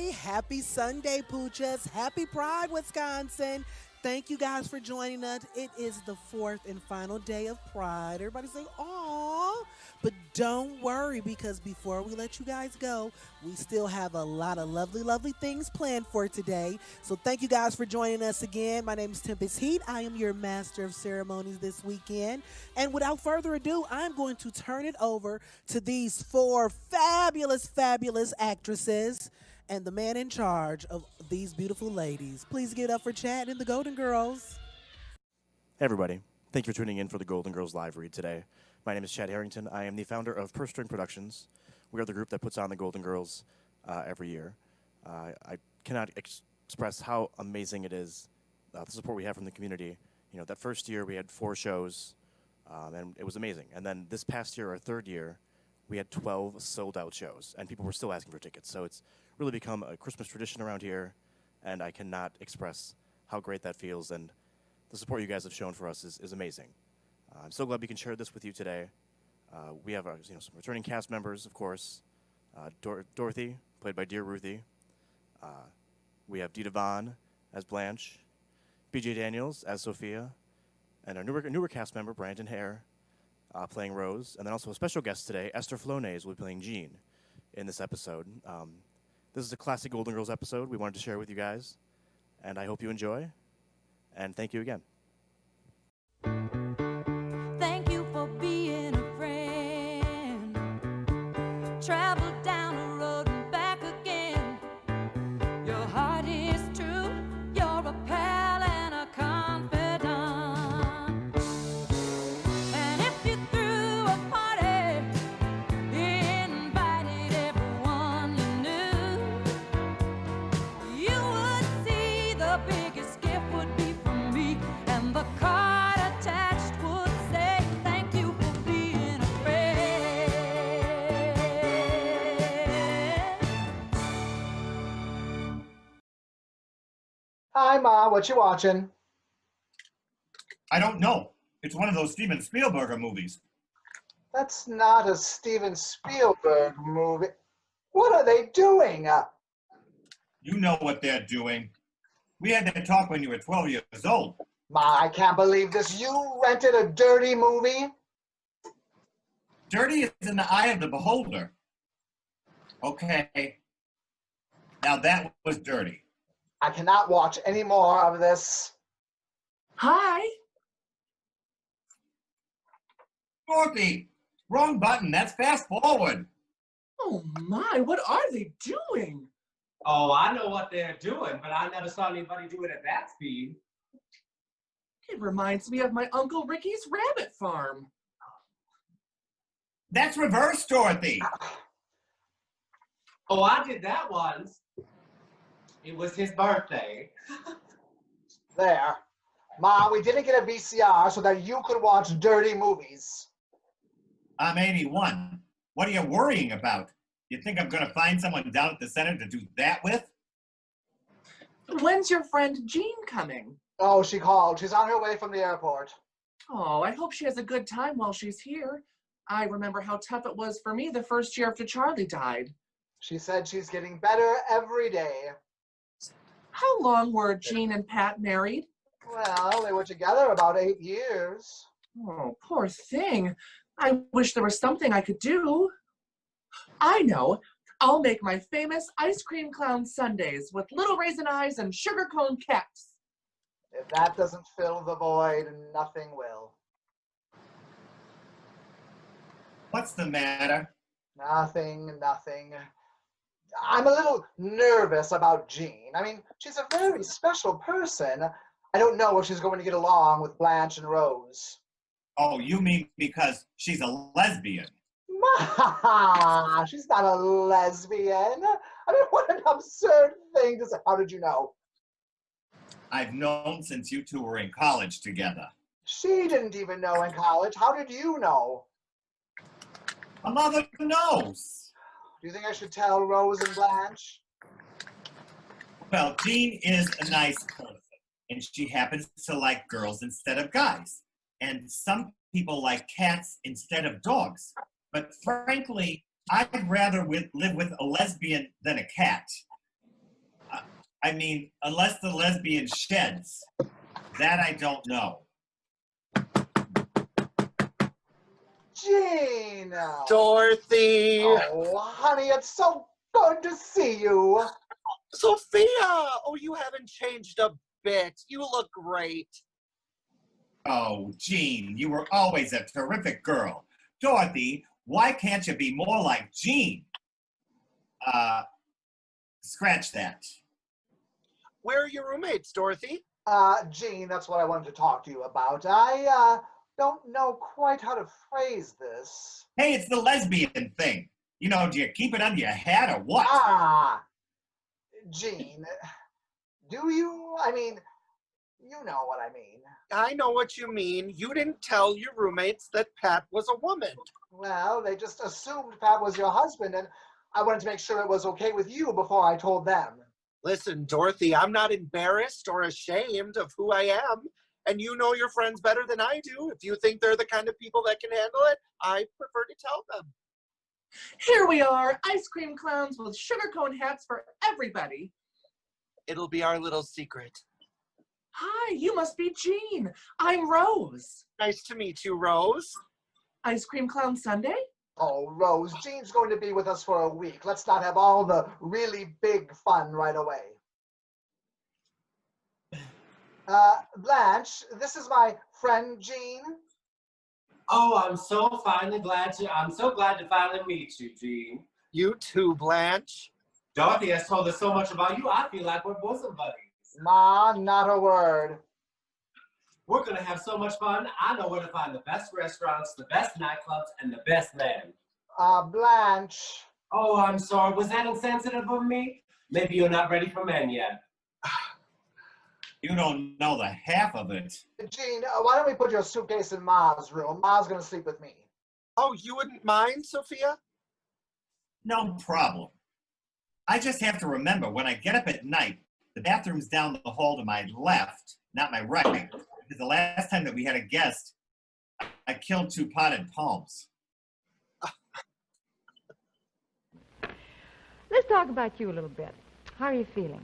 Happy Sunday, Poochas. Happy Pride, Wisconsin. Thank you guys for joining us. It is the fourth and final day of Pride. Everybody say, "Aw." But don't worry, because before we let you guys go, we still have a lot of lovely, lovely things planned for today. So thank you guys for joining us again. My name is Tempest Heat. I am your master of ceremonies this weekend. And without further ado, I'm going to turn it over to these four fabulous, fabulous actresses and the man in charge of these beautiful ladies. Please give it up for Chad and the Golden Girls. Hey everybody, thank you for tuning in for the Golden Girls live read today. My name is Chad Harrington. I am the founder of Purse String Productions. We are the group that puts on the Golden Girls every year. I cannot express how amazing it is, the support we have from the community. You know, that first year we had 4 shows, and it was amazing. And then this past year, our third year, we had 12 sold-out shows, and people were still asking for tickets. So it's really become a Christmas tradition around here, and I cannot express how great that feels, and the support you guys have shown for us is amazing. I'm so glad we can share this with you today. We have some returning cast members, of course. Dorothy, played by Dear Ruthie. We have Dita Vaughn as Blanche, BJ Daniels as Sophia, and our newer cast member, Brandon Hare, playing Rose, and then also a special guest today, Esther Flonase, will be playing Jean in this episode. This is a classic Golden Girls episode we wanted to share with you guys, and I hope you enjoy, and thank you again. Thank you for being a friend. Travel down the road and back again. Your heart is true. You're a pal and a confidant. And if you threw a party, invited everyone you knew, you would see the biggest gift would be from me, and the card attached would say, "Thank you for being a friend." Hi, Ma. What you watching? I don't know. It's one of those Steven Spielberg movies. That's not a Steven Spielberg movie. What are they doing? You know what they're doing. We had that talk when you were 12 years old. Ma, I can't believe this. You rented a dirty movie? Dirty is in the eye of the beholder. Okay. Now that was dirty. I cannot watch any more of this. Hi. Dorothy, wrong button. That's fast forward. Oh my, what are they doing? Oh, I know what they're doing, but I never saw anybody do it at that speed. It reminds me of my Uncle Ricky's rabbit farm. That's reverse, Dorothy. Oh, I did that once. It was his birthday. There. Ma, we didn't get a VCR so that you could watch dirty movies. I'm 81. What are you worrying about? You think I'm going to find someone down at the center to do that with? When's your friend Jean coming? Oh, she called. She's on her way from the airport. Oh, I hope she has a good time while she's here. I remember how tough it was for me the first year after Charlie died. She said she's getting better every day. How long were Jean and Pat married? Well, they were together about 8 years. Oh, poor thing. I wish there was something I could do. I know. I'll make my famous ice cream clown sundaes with little raisin eyes and sugar cone caps. If that doesn't fill the void, nothing will. What's the matter? Nothing. I'm a little nervous about Jean. I mean, she's a very special person. I don't know if she's going to get along with Blanche and Rose. Oh, you mean because she's a lesbian? Ma, she's not a lesbian. I mean, what an absurd thing to say. How did you know? I've known since you two were in college together. She didn't even know in college. How did you know? My mother knows. Do you think I should tell Rose and Blanche? Well, Jean is a nice person, and she happens to like girls instead of guys. And some people like cats instead of dogs. But frankly, I'd rather live with a lesbian than a cat. I mean, unless the lesbian sheds. That I don't know. Jean! Dorothy! Oh, honey, it's so good to see you. Sophia! Oh, you haven't changed a bit. You look great. Oh, Jean, you were always a terrific girl. Dorothy, why can't you be more like Jean? Scratch that. Where are your roommates, Dorothy? Jean, that's what I wanted to talk to you about. I don't know quite how to phrase this. Hey, it's the lesbian thing. You know, do you keep it under your hat or what? Jean, do you? I mean, you know what I mean. I know what you mean. You didn't tell your roommates that Pat was a woman. Well, they just assumed Pat was your husband, and I wanted to make sure it was okay with you before I told them. Listen, Dorothy, I'm not embarrassed or ashamed of who I am. And you know your friends better than I do. If you think they're the kind of people that can handle it, I prefer to tell them. Here we are, ice cream clowns with sugar cone hats for everybody. It'll be our little secret. Hi, you must be Jean. I'm Rose. Nice to meet you, Rose. Ice cream clown Sunday? Oh, Rose, Jean's going to be with us for a week. Let's not have all the really big fun right away. Blanche, this is my friend Jean. Oh, I'm so glad to finally meet you, Jean. You too, Blanche. Dorothy has told us so much about you, I feel like we're bosom buddies. Ma, not a word. We're gonna have so much fun. I know where to find the best restaurants, the best nightclubs, and the best men. Blanche. Oh, I'm sorry. Was that insensitive of me? Maybe you're not ready for men yet. You don't know the half of it. Jean, why don't we put your suitcase in Ma's room? Ma's gonna sleep with me. Oh, you wouldn't mind, Sophia? No problem. I just have to remember when I get up at night, the bathroom's down the hall to my left, not my right. Because the last time that we had a guest, I killed 2 potted palms. Let's talk about you a little bit. How are you feeling?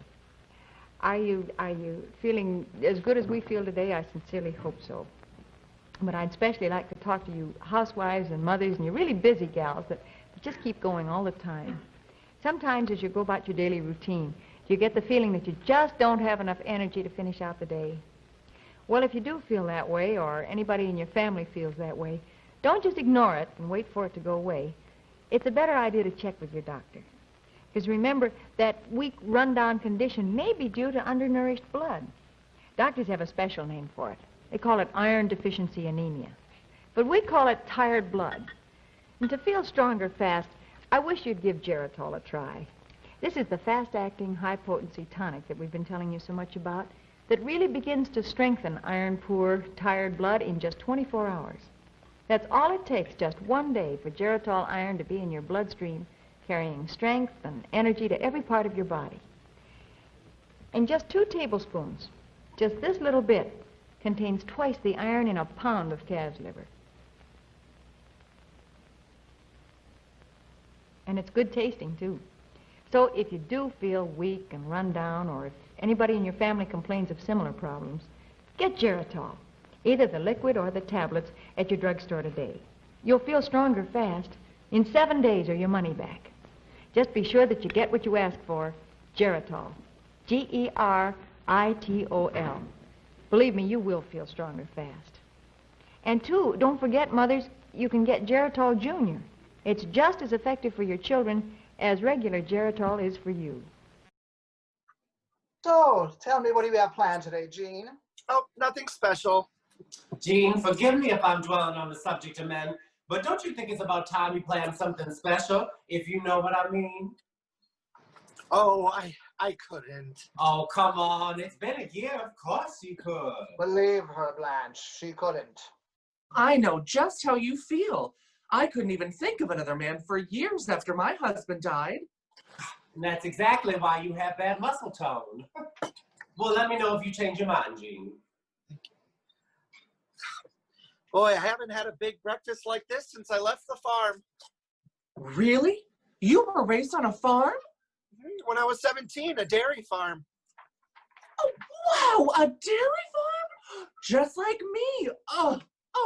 Are you feeling as good as we feel today? I sincerely hope so. But I'd especially like to talk to you housewives and mothers and you really busy gals that just keep going all the time. Sometimes as you go about your daily routine, you get the feeling that you just don't have enough energy to finish out the day. Well, if you do feel that way, or anybody in your family feels that way, don't just ignore it and wait for it to go away. It's a better idea to check with your doctor. Because remember, that weak, run-down condition may be due to undernourished blood. Doctors have a special name for it. They call it iron deficiency anemia. But we call it tired blood. And to feel stronger fast, I wish you'd give Geritol a try. This is the fast-acting, high-potency tonic that we've been telling you so much about that really begins to strengthen iron-poor, tired blood in just 24 hours. That's all it takes, just one day, for Geritol iron to be in your bloodstream, carrying strength and energy to every part of your body. And just 2 tablespoons, just this little bit, contains twice the iron in a pound of calf's liver. And it's good tasting, too. So if you do feel weak and run down, or if anybody in your family complains of similar problems, get Geritol, either the liquid or the tablets, at your drugstore today. You'll feel stronger fast. In 7 days or your money back. Just be sure that you get what you ask for, Geritol. Geritol. Believe me, you will feel stronger fast. And 2, don't forget, mothers, you can get Geritol Junior. It's just as effective for your children as regular Geritol is for you. So, tell me, what do you have planned today, Jean? Oh, nothing special. Jean, forgive me if I'm dwelling on the subject of men, but don't you think it's about time you plan something special, if you know what I mean? Oh, I couldn't. Oh, come on. It's been a year. Of course you could. Believe her, Blanche. She couldn't. I know just how you feel. I couldn't even think of another man for years after my husband died. And that's exactly why you have bad muscle tone. Well, let me know if you change your mind, Jean. Boy, I haven't had a big breakfast like this since I left the farm. Really? You were raised on a farm? When I was 17, a dairy farm. Wow, a dairy farm? Just like me. Oh,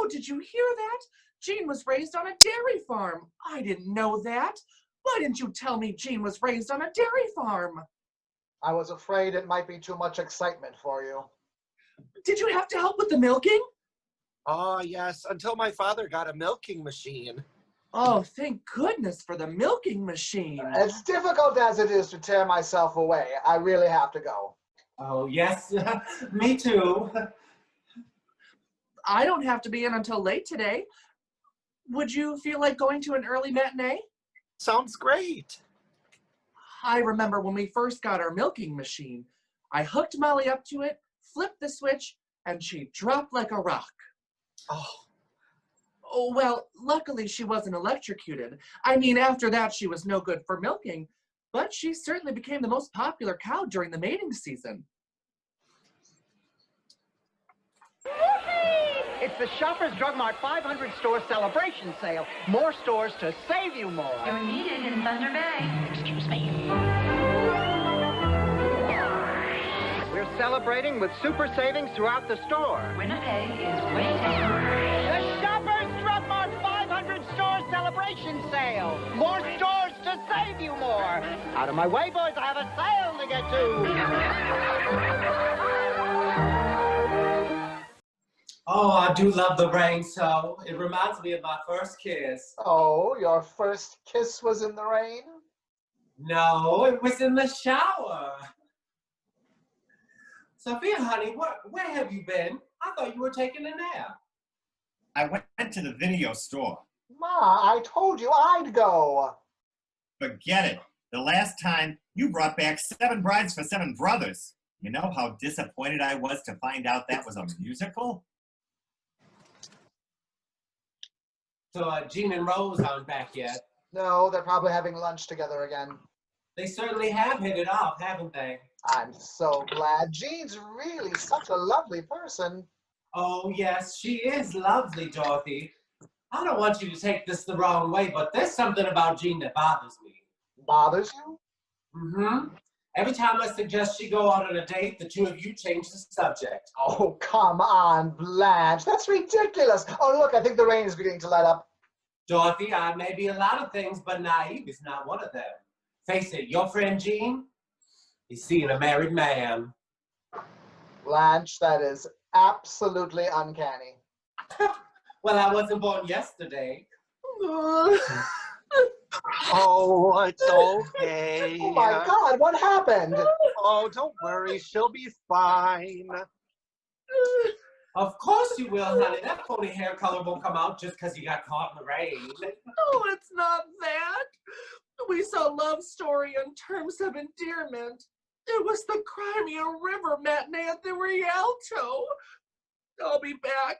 did you hear that? Jean was raised on a dairy farm. I didn't know that. Why didn't you tell me Jean was raised on a dairy farm? I was afraid it might be too much excitement for you. Did you have to help with the milking? Oh, yes, until my father got a milking machine. Oh, thank goodness for the milking machine. As difficult as it is to tear myself away, I really have to go. Oh, yes, me too. I don't have to be in until late today. Would you feel like going to an early matinee? Sounds great. I remember when we first got our milking machine. I hooked Molly up to it, flipped the switch, and she dropped like a rock. Oh, well, luckily she wasn't electrocuted. I mean, after that she was no good for milking, but she certainly became the most popular cow during the mating season. It's the Shoppers Drug Mart 500 store celebration sale. More stores to save you more. You're needed in Thunder Bay. Excuse me. We're celebrating with super savings throughout the store. Winnipeg is waiting. The Shoppers Drug Mart 500 store celebration sale. More stores to save you more. Out of my way, boys. I have a sale to get to. Oh, I do love the rain so. It reminds me of my first kiss. Oh, your first kiss was in the rain? No, it was in the shower. Sophia, honey, where have you been? I thought you were taking a nap. I went to the video store. Ma, I told you I'd go. Forget it. The last time you brought back 7 Brides for 7 Brothers. You know how disappointed I was to find out that was a musical? So Jean and Rose aren't back yet. No, they're probably having lunch together again. They certainly have hit it off, haven't they? I'm so glad. Jean's really such a lovely person. Oh, yes, she is lovely, Dorothy. I don't want you to take this the wrong way, but there's something about Jean that bothers me. Bothers you? Mm-hmm. Every time I suggest she go out on a date, the two of you change the subject. Oh, come on, Blanche. That's ridiculous. Oh, look, I think the rain is beginning to let up. Dorothy, I may be a lot of things, but naive is not one of them. Face it, your friend Jean is seeing a married man. Blanche, that is absolutely uncanny. Well, I wasn't born yesterday. Oh, it's okay. Oh my God, what happened? Oh, don't worry. She'll be fine. Of course you will, honey. That pony hair color won't come out just because you got caught in the rain. Oh, it's not that. We saw Love Story in Terms of Endearment. It was the Crimea River matinee at the Rialto. I'll be back.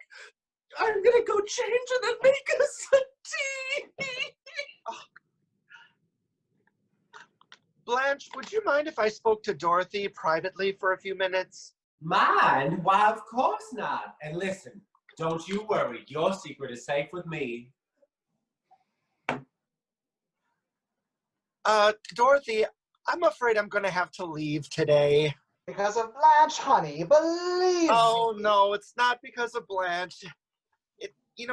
I'm gonna go change and then make us some tea. Blanche, would you mind if I spoke to Dorothy privately for a few minutes? Mind? Why, of course not. And listen, don't you worry. Your secret is safe with me. Dorothy, I'm afraid I'm going to have to leave today. Because of Blanche, honey, believe Oh, me. no, it's not because of Blanche.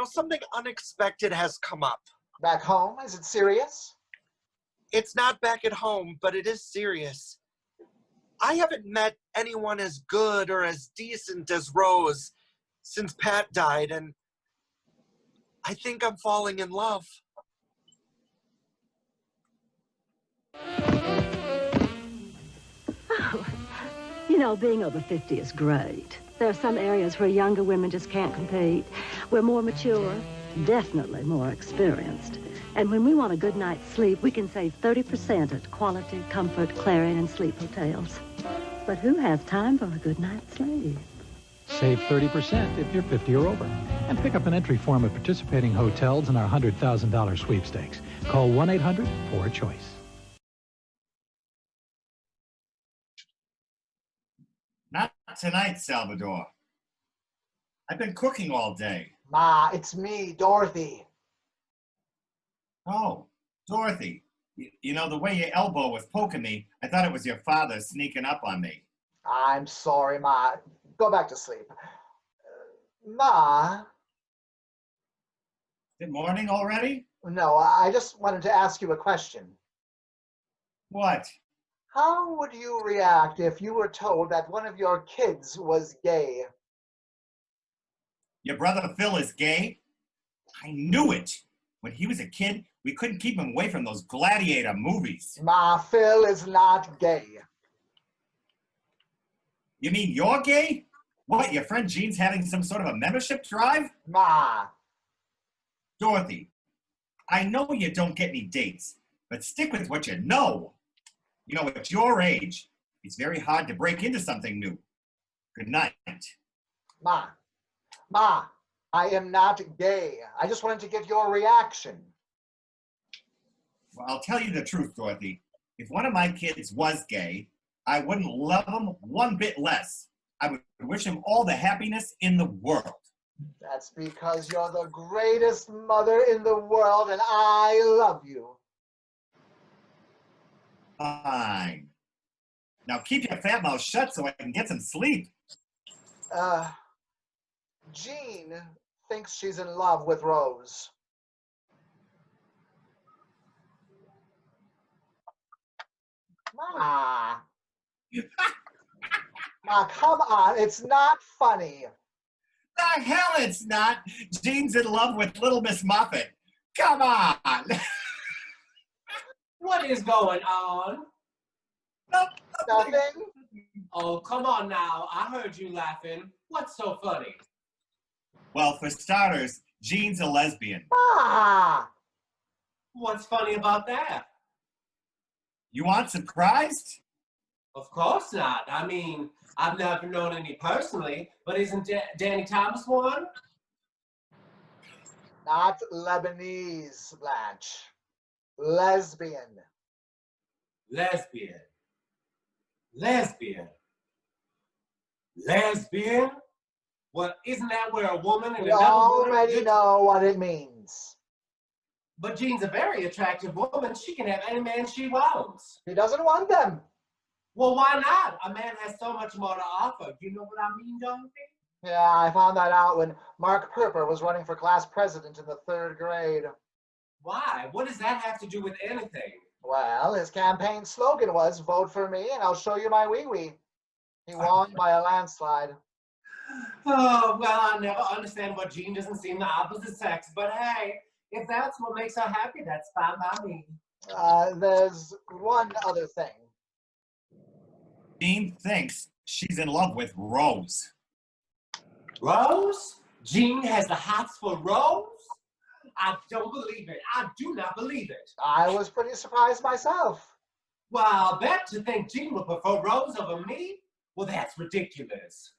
Something unexpected has come up. Back home, is it serious? It's not back at home, but it is serious. I haven't met anyone as good or as decent as Rose since Pat died, and I think I'm falling in love. Oh, being over 50 is great. There are some areas where younger women just can't compete. We're more mature, definitely more experienced. And when we want a good night's sleep, we can save 30% at Quality, Comfort, Clarion, and Sleep Hotels. But who has time for a good night's sleep? Save 30% if you're 50 or over. And pick up an entry form at participating hotels in our $100,000 sweepstakes. Call 1-800-4CHOICE. Not tonight, Salvador. I've been cooking all day. Ma, it's me, Dorothy. Oh, Dorothy. You know, the way your elbow was poking me, I thought it was your father sneaking up on me. I'm sorry, Ma. Go back to sleep. Ma? Good morning already? No, I just wanted to ask you a question. What? How would you react if you were told that one of your kids was gay? Your brother Phil is gay? I knew it. When he was a kid, we couldn't keep him away from those gladiator movies. Ma, Phil is not gay. You mean you're gay? What, your friend Jean's having some sort of a membership drive? Ma. Dorothy, I know you don't get any dates, but stick with what you know. You know, at your age, it's very hard to break into something new. Good night. Ma, I am not gay. I just wanted to get your reaction. Well, I'll tell you the truth, Dorothy. If one of my kids was gay, I wouldn't love him one bit less. I would wish him all the happiness in the world. That's because you're the greatest mother in the world and I love you. Fine. Now keep your fat mouth shut so I can get some sleep. Jean thinks she's in love with Rose. Ma. Ma, come on. It's not funny. The hell it's not. Jean's in love with Little Miss Muffet. Come on. What is going on? Nothing. Oh, come on now. I heard you laughing. What's so funny? Well, for starters, Jean's a lesbian. Ah! What's funny about that? You aren't surprised? Of course not. I mean, I've never known any personally, but isn't Danny Thomas one? Not Lebanese, Blanche. Lesbian. Lesbian. Lesbian. Lesbian? Well, isn't that where a woman and We another already woman... know what it means. But Jean's a very attractive woman. She can have any man she wants. He doesn't want them. Well, why not? A man has so much more to offer. You know what I mean, Dorothy? Yeah, I found that out when Mark Perper was running for class president in the 3rd grade. Why? What does that have to do with anything? Well, his campaign slogan was, "Vote for me and I'll show you my wee-wee." He won by a landslide. Oh, well, I never understand why Jean doesn't seem the opposite sex, but hey, if that's what makes her happy, that's fine by me. There's one other thing. Jean thinks she's in love with Rose. Rose? Jean has the hots for Rose? I don't believe it. I do not believe it. I was pretty surprised myself. Well, I'll bet to think Jean would prefer Rose over me? Well, that's ridiculous.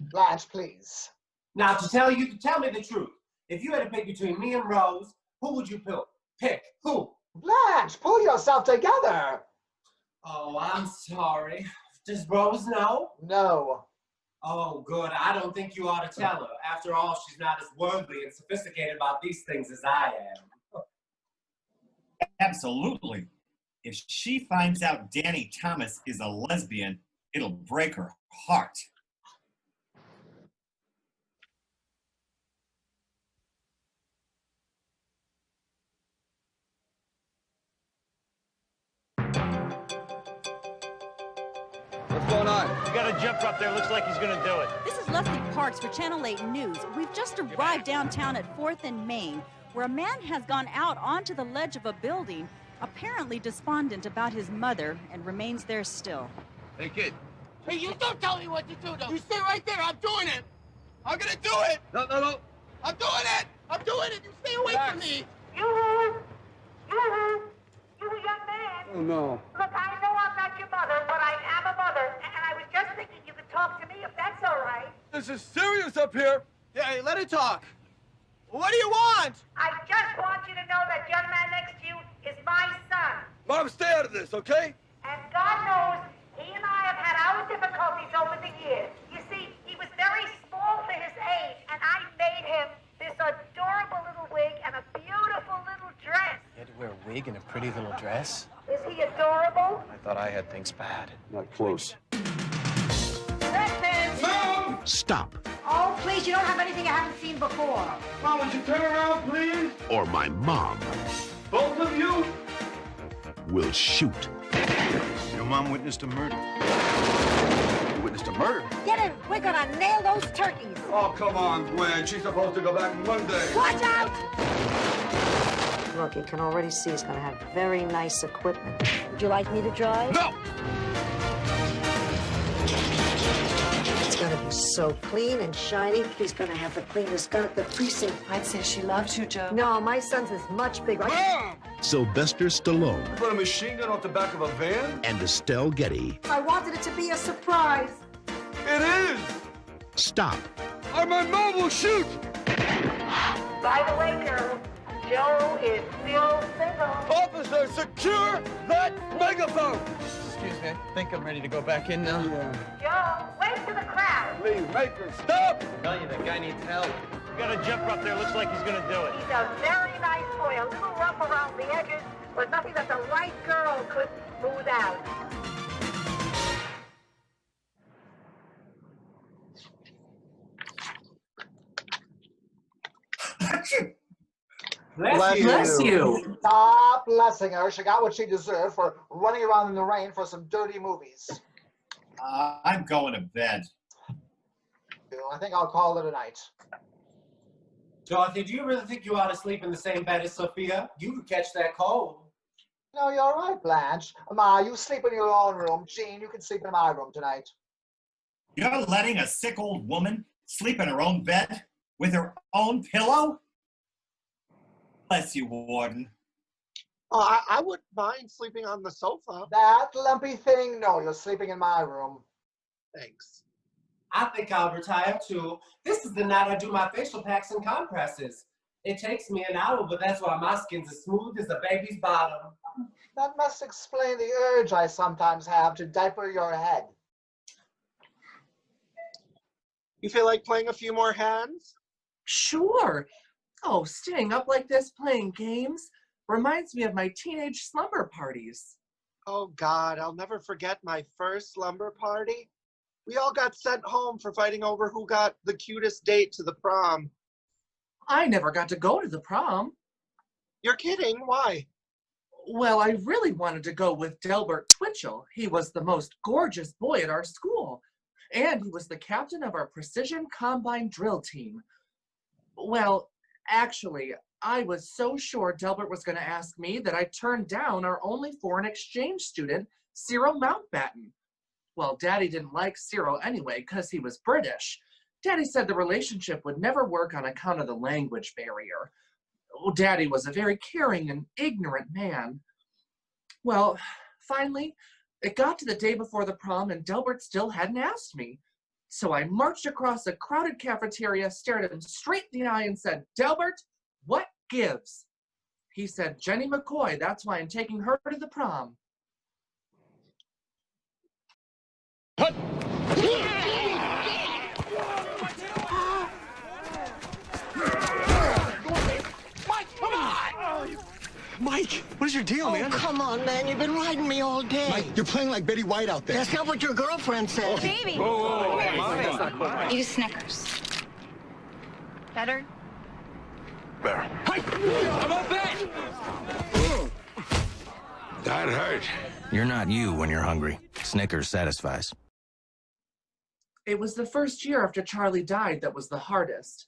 Blanche, please. Now, tell me the truth. If you had to pick between me and Rose, who would you pick? Who? Blanche, pull yourself together. Oh, I'm sorry. Does Rose know? No. Oh, good. I don't think you ought to tell her. After all, she's not as worldly and sophisticated about these things as I am. Absolutely. If she finds out Danny Thomas is a lesbian, it'll break her heart. What's going on? You got a jumper up there. Looks like he's going to do it. This is Leslie Parks for Channel 8 News. We've just arrived downtown at 4th and Main, where a man has gone out onto the ledge of a building, apparently despondent about his mother, and remains there still. Hey, kid. Hey, you don't tell me what to do, though. You stay right there. I'm doing it. I'm gonna do it. No. I'm doing it. I'm doing it. You stay away from me. You, young man. Oh, no. Look, I know I'm not your mother, but I am a mother, and I was just thinking you could talk to me if that's all right. This is serious up here. Yeah, hey, let her talk. What do you want? I just want you to know that young man next to you is my son. Mom, stay out of this, okay? And God knows he and I have had our difficulties over the years. You see, he was very small for his age, and I made him this adorable little wig and a beautiful little dress. You had to wear a wig and a pretty little dress? Is he adorable? I thought I had things bad. Not close. Stop. Oh, please, you don't have anything I haven't seen before. Mom, would you turn around, please? Or my mom Both of you? will shoot. Your mom witnessed a murder. You witnessed a murder? Get in. We're gonna nail those turkeys. Oh, come on, Gwen. She's supposed to go back Monday. Watch out! Look, you can already see he's going to have very nice equipment. Would you like me to drive? No! It's going to be so clean and shiny. He's going to have the cleanest gun at the precinct. I'd say she loves you, Joe. No, my son's is much bigger. Mom! Sylvester Stallone Put a machine gun off the back of a van? and Estelle Getty. I wanted it to be a surprise. It is! Stop. Or my mom will shoot! By the way, girls, Joe is still single. Officer, secure that megaphone! Excuse me, I think I'm ready to go back in now. Joe, wave to the crowd. Please, make her stop! Tell you, that guy needs help. We got a jumper up there. Looks like he's gonna do it. He's a very nice boy, a little rough around the edges, but nothing that the right girl could smooth out. Bless you. Stop blessing her. She got what she deserved for running around in the rain for some dirty movies. I'm going to bed. I think I'll call it a night. Dorothy, do you really think you ought to sleep in the same bed as Sophia? You could catch that cold. No, you're right, Blanche. Ma, you sleep in your own room. Jean, you can sleep in my room tonight. You're letting a sick old woman sleep in her own bed with her own pillow? Bless you, Warden. Oh, I wouldn't mind sleeping on the sofa. That lumpy thing? No, you're sleeping in my room. Thanks. I think I'll retire too. This is the night I do my facial packs and compresses. It takes me an hour, but that's why my skin's as smooth as a baby's bottom. That must explain the urge I sometimes have to diaper your head. You feel like playing a few more hands? Sure. Oh, staying up like this playing games reminds me of my teenage slumber parties. Oh, God, I'll never forget my first slumber party. We all got sent home for fighting over who got the cutest date to the prom. I never got to go to the prom. You're kidding? Why? Well, I really wanted to go with Delbert Twitchell. He was the most gorgeous boy at our school, and he was the captain of our precision combine drill team. Well, actually, I was so sure Delbert was going to ask me that I turned down our only foreign exchange student, Cyril Mountbatten. Well, Daddy didn't like Cyril anyway because he was British. Daddy said the relationship would never work on account of the language barrier. Oh, Daddy was a very caring and ignorant man. Well, finally, it got to the day before the prom and Delbert still hadn't asked me. So I marched across a crowded cafeteria, stared at him straight in the eye and said, "Delbert, what gives?" He said, "Jenny McCoy, that's why I'm taking her to the prom." Mike, come on! Mike, what is your deal, man? Oh, come on, man. You've been riding me all day. Mike, you're playing like Betty White out there. That's not what your girlfriend said. Baby. Eat a Snickers. Better? Better. How about that? That hurt. You're not you when you're hungry. Snickers satisfies. It was the first year after Charlie died that was the hardest.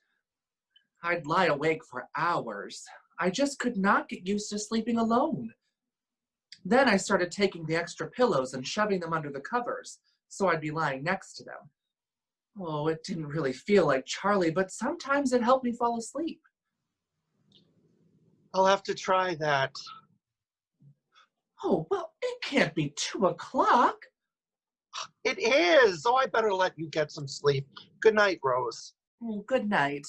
I'd lie awake for hours. I just could not get used to sleeping alone. Then I started taking the extra pillows and shoving them under the covers, so I'd be lying next to them. Oh, it didn't really feel like Charlie, but sometimes it helped me fall asleep. I'll have to try that. Oh, well, it can't be 2 o'clock. It is. So I better let you get some sleep. Good night, Rose. Oh, good night.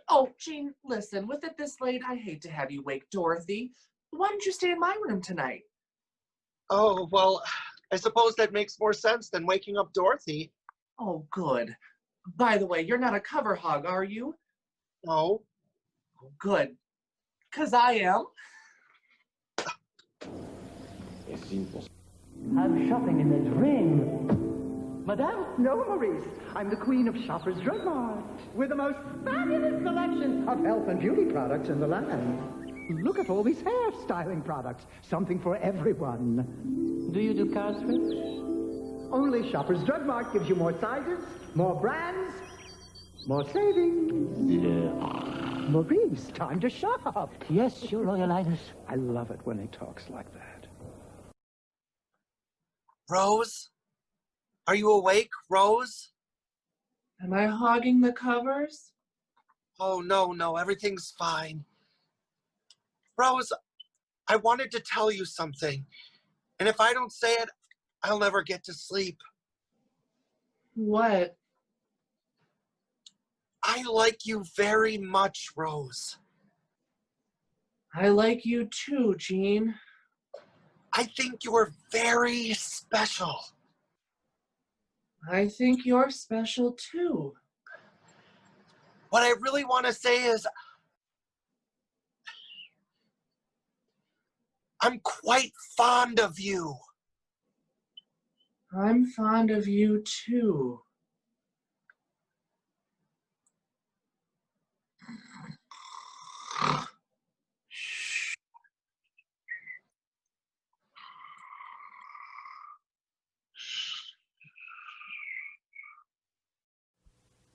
Oh, Jean, listen, with it this late, I hate to have you wake Dorothy. Why don't you stay in my room tonight? Oh, well, I suppose that makes more sense than waking up Dorothy. Oh, good. By the way, you're not a cover hog, are you? No. Oh, good. 'Cause I am. I'm shopping in this ring. Madame? No, Maurice. I'm the queen of Shoppers Drug Mart, with the most fabulous selection of health and beauty products in the land. Look at all these hair styling products. Something for everyone. Do you do car strips? Only Shoppers Drug Mart gives you more sizes, more brands, more savings. Yeah. Maurice, time to shop. Yes, Your Royal Highness. I love it when he talks like that. Rose? Are you awake, Rose? Am I hogging the covers? Oh, no, everything's fine. Rose, I wanted to tell you something. And if I don't say it, I'll never get to sleep. What? I like you very much, Rose. I like you too, Jean. I think you're very special. I think you're special too. What I really want to say is, I'm quite fond of you. I'm fond of you too.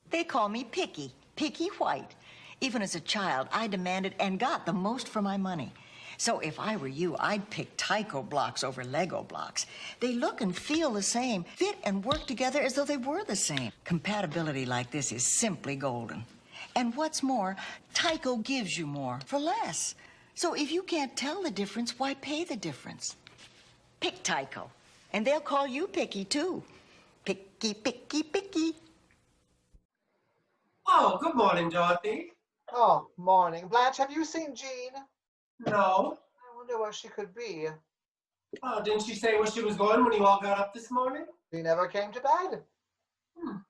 They call me Picky White. Even as a child, I demanded and got the most for my money. So if I were you, I'd pick Tyco blocks over Lego blocks. They look and feel the same, fit and work together as though they were the same. Compatibility like this is simply golden. And what's more, Tyco gives you more for less. So if you can't tell the difference, why pay the difference? Pick Tyco, and they'll call you Picky too. Picky, picky, picky. Oh, good morning, Dorothy. Oh, morning. Blanche, have you seen Jean? No. I wonder where she could be. Oh, didn't she say where she was going when you all got up this morning? She never came to bed.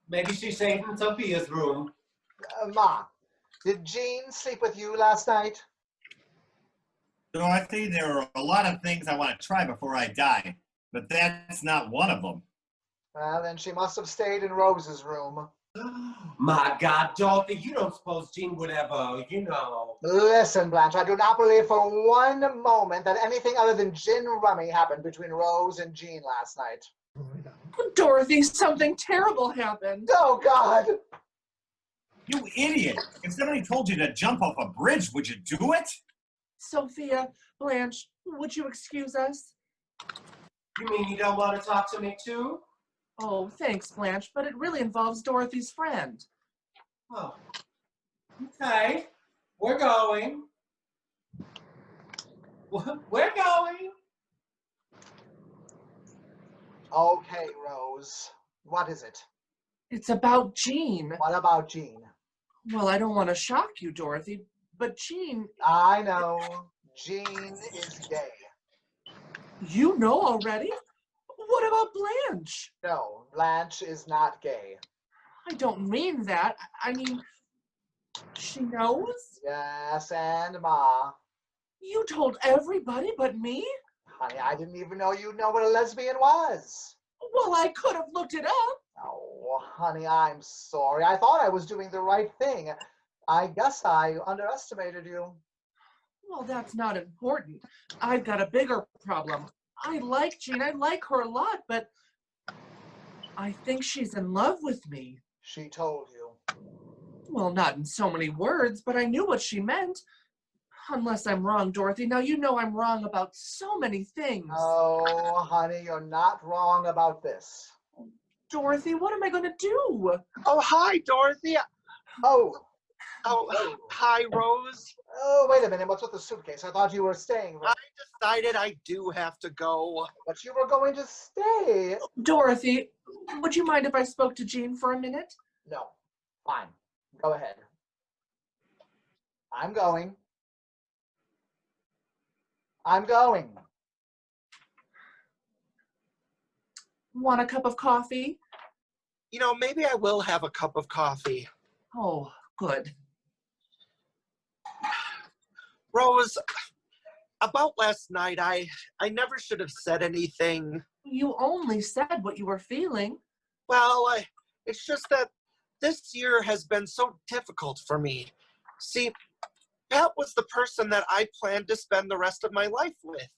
Maybe she stayed in Sophia's room. Ma, did Jean sleep with you last night? Dorothy, there are a lot of things I want to try before I die, but that's not one of them. Well, then she must have stayed in Rose's room. My God, Dorothy, you don't suppose Jean would ever, Listen, Blanche, I do not believe for one moment that anything other than gin rummy happened between Rose and Jean last night. Dorothy, something terrible happened. Oh, God! You idiot! If somebody told you to jump off a bridge, would you do it? Sophia, Blanche, would you excuse us? You mean you don't want to talk to me too? Oh, thanks, Blanche, but it really involves Dorothy's friend. Oh. Okay. We're going. We're going. Okay, Rose. What is it? It's about Jean. What about Jean? Well, I don't want to shock you, Dorothy, but Jean... I know. Jean is gay. You know already? What about Blanche? No, Blanche is not gay. I don't mean that. I mean, she knows? Yes, and Ma. You told everybody but me? Honey, I didn't even know you'd know what a lesbian was. Well, I could have looked it up. Oh, honey, I'm sorry. I thought I was doing the right thing. I guess I underestimated you. Well, that's not important. I've got a bigger problem. I like Jean. I like her a lot, but I think she's in love with me. She told you. Well, not in so many words, but I knew what she meant. Unless I'm wrong, Dorothy. Now, you know I'm wrong about so many things. Oh, honey, you're not wrong about this. Dorothy, what am I going to do? Oh, hi, Dorothy. Oh, hi, Rose. Oh, wait a minute. What's with the suitcase? I thought you were staying. I decided I do have to go. But you were going to stay. Dorothy, would you mind if I spoke to Jean for a minute? No. Fine. Go ahead. I'm going. I'm going. Want a cup of coffee? You know, maybe I will have a cup of coffee. Oh, good. Rose, about last night, I never should have said anything. You only said what you were feeling. Well, it's just that this year has been so difficult for me. See, Pat was the person that I planned to spend the rest of my life with.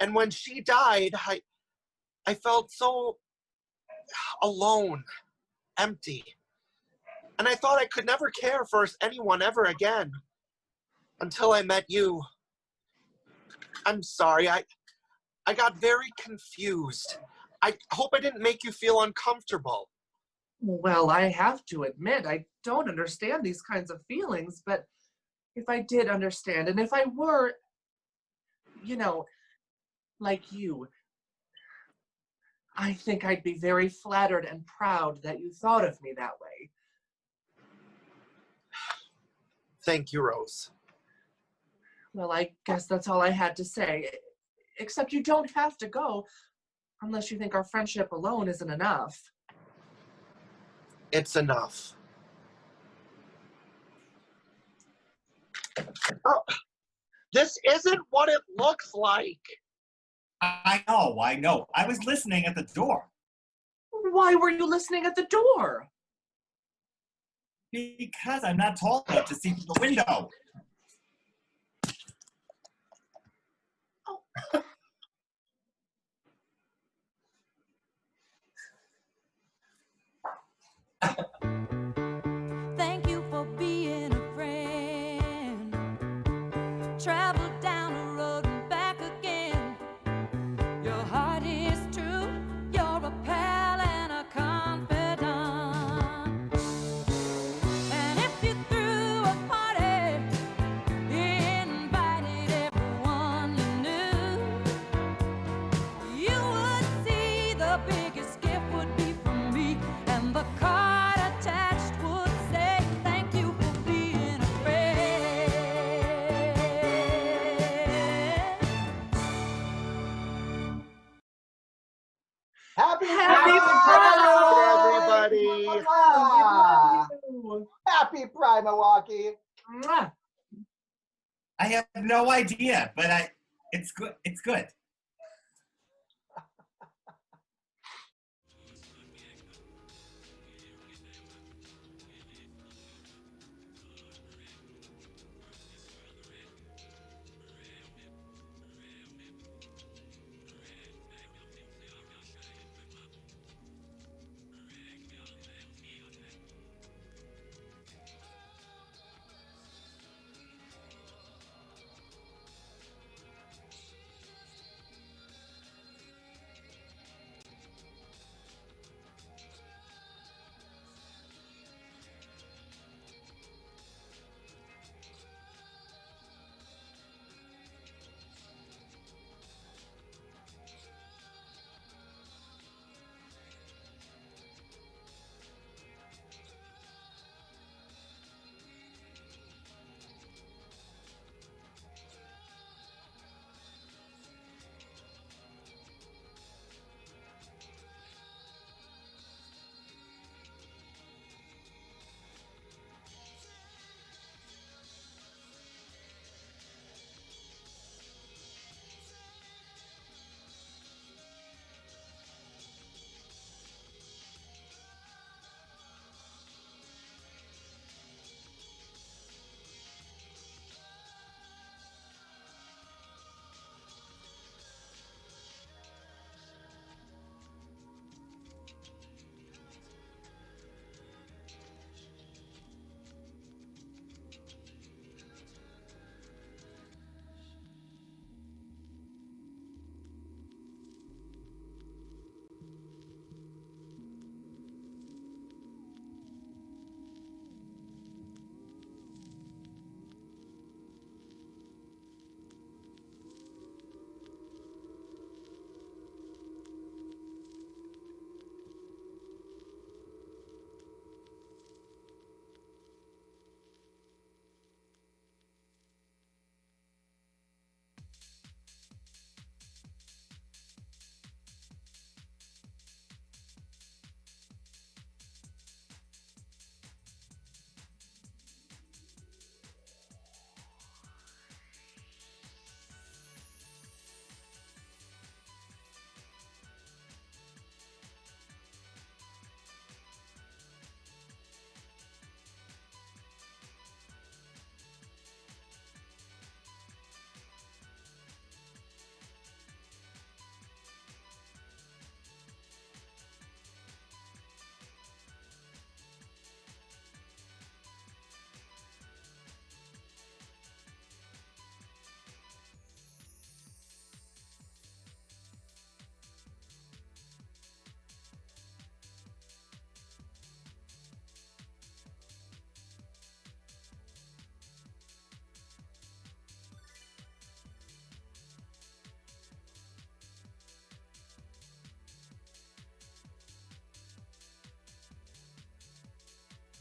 And when she died, I felt so alone, empty. And I thought I could never care for anyone ever again until I met you. I'm sorry, I got very confused. I hope I didn't make you feel uncomfortable. Well, I have to admit, I don't understand these kinds of feelings, but if I did understand, and if I were, like you, I think I'd be very flattered and proud that you thought of me that way. Thank you, Rose. Well, I guess that's all I had to say. Except you don't have to go unless you think our friendship alone isn't enough. It's enough. Oh, this isn't what it looks like. I know. I was listening at the door. Why were you listening at the door? Because I'm not tall enough to see through the window. Thank you for being a friend. Travel down the road and back again. Your heart is true. You're a pal and a confidant. And if you threw a party, invited everyone you knew, you would see the biggest gift would be from me, and the card attached would say, thank you for being a friend. Happy Pride, everybody! Happy Pride, Milwaukee! Mwah. I have no idea, but it's good. It's good.